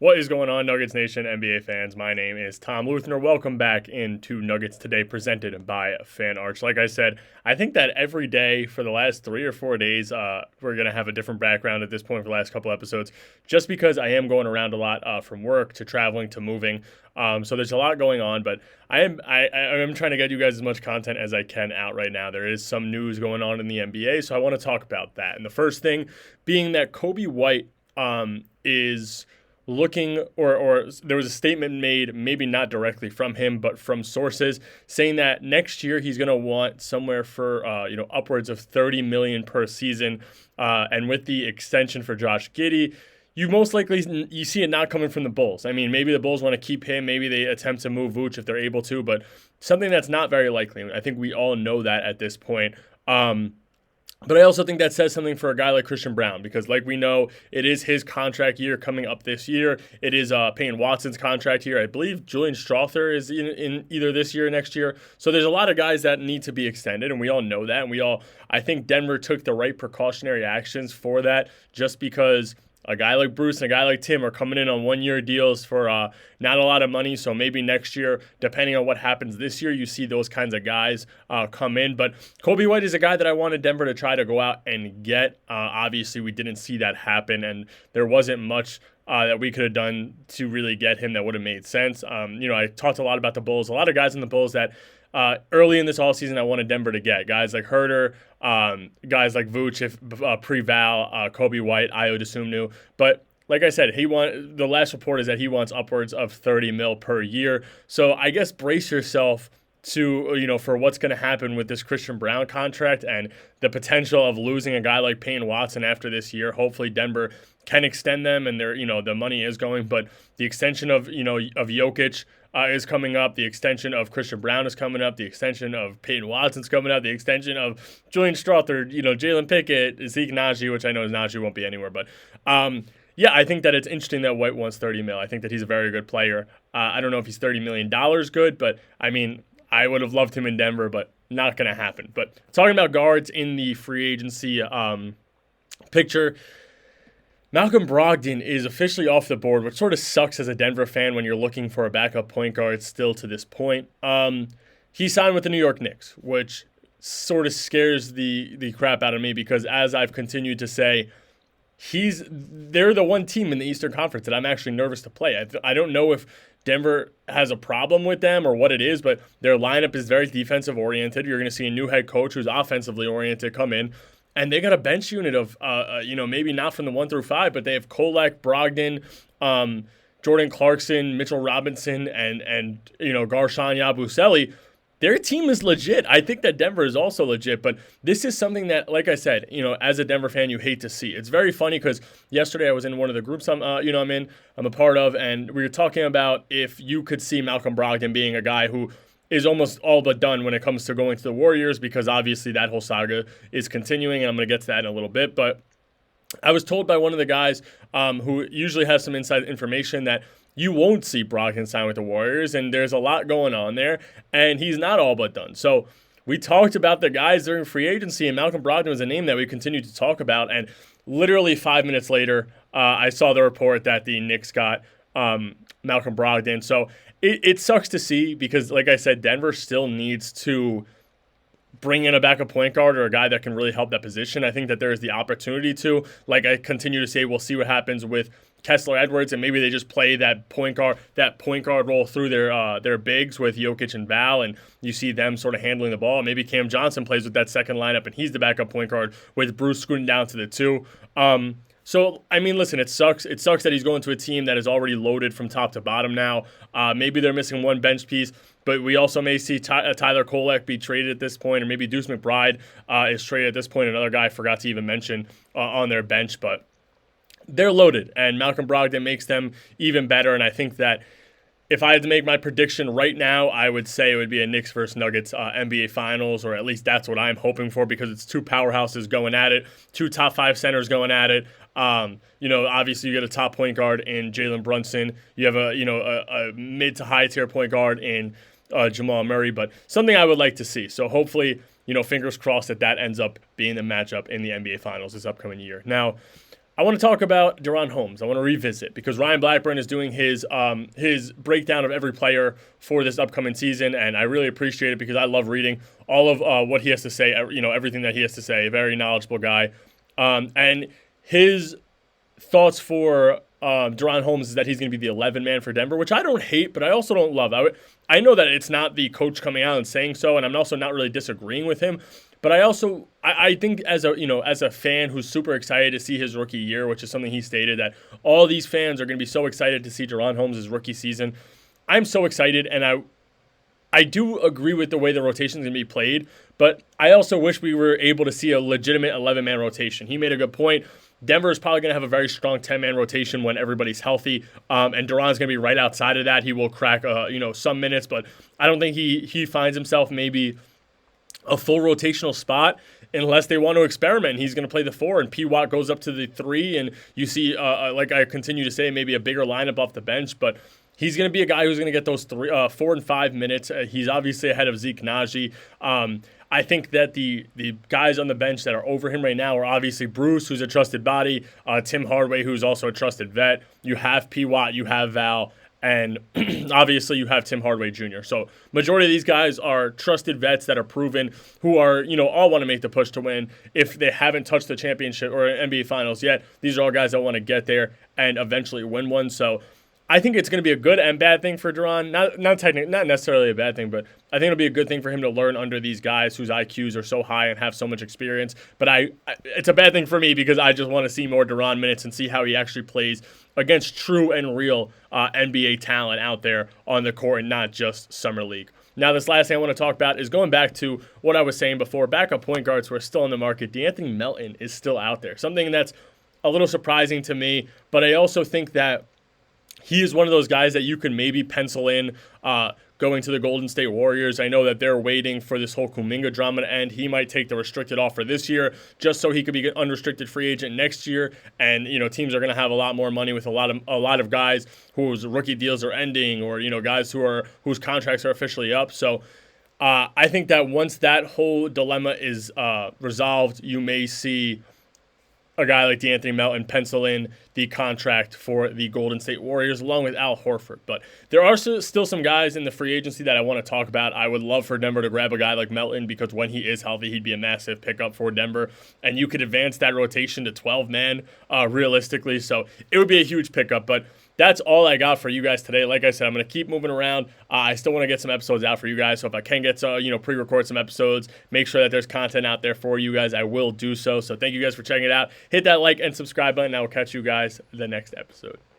What is going on, Nuggets Nation, NBA fans? My name is Tom Leuthner. Welcome back into Nuggets Today, presented by Fan Arch. Like I said, I think that every day for the last 3 or 4 days, we're going to have a different background at this point for the last couple episodes, just because I am going around a lot from work to traveling to moving. So there's a lot going on, but I am trying to get you guys as much content as I can out right now. There is some news going on in the NBA, so I want to talk about that. And the first thing being that Coby White is looking, or there was a statement made, maybe not directly from him, but from sources, saying that next year he's going to want somewhere for upwards of $30 million per season, and with the extension for Josh Giddey, you most likely you see it not coming from the Bulls. I mean, maybe the Bulls want to keep him, maybe they attempt to move Vooch if they're able to, but something that's not very likely. I think we all know that at this point. But I also think that says something for a guy like Christian Braun, because like we know, it is his contract year coming up this year. It is Payne Watson's contract year. I believe Julian Strawther is in either this year or next year. So there's a lot of guys that need to be extended, and we all know that. And I think Denver took the right precautionary actions for that, just because a guy like Bruce and a guy like Tim are coming in on one-year deals for not a lot of money. So maybe next year, depending on what happens this year, you see those kinds of guys come in. But Coby White is a guy that I wanted Denver to try to go out and get. Obviously, we didn't see that happen, and there wasn't much that we could have done to really get him that would have made sense. I talked a lot about the Bulls. A lot of guys in the Bulls that early in this offseason I wanted Denver to get. Guys like Herter, guys like Vooch, Preval, Coby White, Ayo Dosunmu. But like I said, the last report is that he wants upwards of $30 million per year. So I guess brace yourself to, for what's going to happen with this Christian Braun contract and the potential of losing a guy like Payne Watson after this year. Hopefully Denver can extend them, and the money is going, but the extension of Jokic is coming up. The extension of Christian Braun is coming up. The extension of Payne Watson's coming up. The extension of Julian Strawther, Jalen Pickett, Zeke Naji, which I know Naji won't be anywhere, but yeah, I think that it's interesting that White wants $30 million. I think that he's a very good player. I don't know if he's $30 million good, but I mean, I would have loved him in Denver, but not going to happen. But talking about guards in the free agency picture, Malcolm Brogdon is officially off the board, which sort of sucks as a Denver fan when you're looking for a backup point guard still to this point. He signed with the New York Knicks, which sort of scares the crap out of me, because as I've continued to say, they're the one team in the Eastern Conference that I'm actually nervous to play. I don't know if Denver has a problem with them or what it is, but their lineup is very defensive oriented. You're going to see a new head coach who's offensively oriented come in, and they got a bench unit of maybe not from the 1 through 5, but they have Kolek, Brogdon, Jordan Clarkson, Mitchell Robinson, and Garshawn Yabusele. Their team is legit. I think that Denver is also legit, but this is something that, like I said, as a Denver fan, you hate to see. It's very funny because yesterday I was in one of the groups I'm a part of, and we were talking about if you could see Malcolm Brogdon being a guy who is almost all but done when it comes to going to the Warriors, because obviously that whole saga is continuing, and I'm going to get to that in a little bit. But I was told by one of the guys who usually has some inside information that you won't see Brogdon sign with the Warriors, and there's a lot going on there, and he's not all but done. So we talked about the guys during free agency, and Malcolm Brogdon was a name that we continued to talk about, and literally 5 minutes later, I saw the report that the Knicks got Malcolm Brogdon. So it sucks to see, because, like I said, Denver still needs to bring in a backup point guard or a guy that can really help that position. I think that there is the opportunity to, like I continue to say, we'll see what happens with Kessler Edwards, and maybe they just play that point guard role through their bigs with Jokic and Val, and you see them sort of handling the ball. Maybe Cam Johnson plays with that second lineup, and he's the backup point guard with Bruce scooting down to the 2. So, I mean, listen, it sucks. It sucks that he's going to a team that is already loaded from top to bottom now. Maybe they're missing one bench piece, but we also may see Tyler Kolek be traded at this point, or maybe Deuce McBride is traded at this point. Another guy I forgot to even mention on their bench, but they're loaded, and Malcolm Brogdon makes them even better. And I think that if I had to make my prediction right now, I would say it would be a Knicks versus Nuggets NBA Finals, or at least that's what I'm hoping for, because it's two powerhouses going at it, two top 5 centers going at it. Obviously you get a top point guard in Jalen Brunson. You have a mid to high tier point guard in Jamal Murray, but something I would like to see. So hopefully, fingers crossed that ends up being the matchup in the NBA Finals this upcoming year. Now, I want to talk about Daron Holmes. I want to revisit because Ryan Blackburn is doing his breakdown of every player for this upcoming season, and I really appreciate it because I love reading all of what he has to say. Everything that he has to say. A very knowledgeable guy, and his thoughts for Daron Holmes is that he's going to be the 11 man for Denver, which I don't hate, but I also don't love. I know that it's not the coach coming out and saying so, and I'm also not really disagreeing with him. But I think as a fan who's super excited to see his rookie year, which is something he stated that all these fans are going to be so excited to see Daron Holmes' rookie season. I'm so excited, and I do agree with the way the rotation is going to be played, but I also wish we were able to see a legitimate 11-man rotation. He made a good point. Denver is probably going to have a very strong 10-man rotation when everybody's healthy, and Daron's going to be right outside of that. He will crack some minutes, but I don't think he finds himself maybe a full rotational spot unless they want to experiment. He's going to play the 4, and P. Watt goes up to the 3, and you see, like I continue to say, maybe a bigger lineup off the bench, but he's going to be a guy who's going to get those 4 and 5 minutes. He's obviously ahead of Zeke Naji. I think that the guys on the bench that are over him right now are obviously Bruce, who's a trusted body, Tim Hardaway, who's also a trusted vet. You have P. Watt, you have Val, and obviously you have Tim Hardaway Jr. So majority of these guys are trusted vets that are proven, who are, all want to make the push to win. If they haven't touched the championship or NBA Finals yet, these are all guys that want to get there and eventually win one. So I think it's going to be a good and bad thing for Daron. Not necessarily a bad thing, but I think it'll be a good thing for him to learn under these guys whose IQs are so high and have so much experience. But it's a bad thing for me because I just want to see more Daron minutes and see how he actually plays against true and real NBA talent out there on the court and not just Summer League. Now, this last thing I want to talk about is going back to what I was saying before. Backup point guards who are still in the market. DeAnthony Melton is still out there. Something that's a little surprising to me, but I also think that he is one of those guys that you could maybe pencil in going to the Golden State Warriors. I know that they're waiting for this whole Kuminga drama to end. He might take the restricted offer this year just so he could be an unrestricted free agent next year. And, teams are going to have a lot more money with a lot of guys whose rookie deals are ending or, guys whose contracts are officially up. So I think that once that whole dilemma is resolved, you may see a guy like DeAnthony Melton pencil in the contract for the Golden State Warriors along with Al Horford. But there are still some guys in the free agency that I want to talk about. I would love for Denver to grab a guy like Melton because when he is healthy, he'd be a massive pickup for Denver. And you could advance that rotation to 12-man realistically. So it would be a huge pickup. But that's all I got for you guys today. Like I said, I'm going to keep moving around. I still want to get some episodes out for you guys. So if I can get pre-record some episodes, make sure that there's content out there for you guys, I will do so. So thank you guys for checking it out. Hit that like and subscribe button. I will catch you guys the next episode.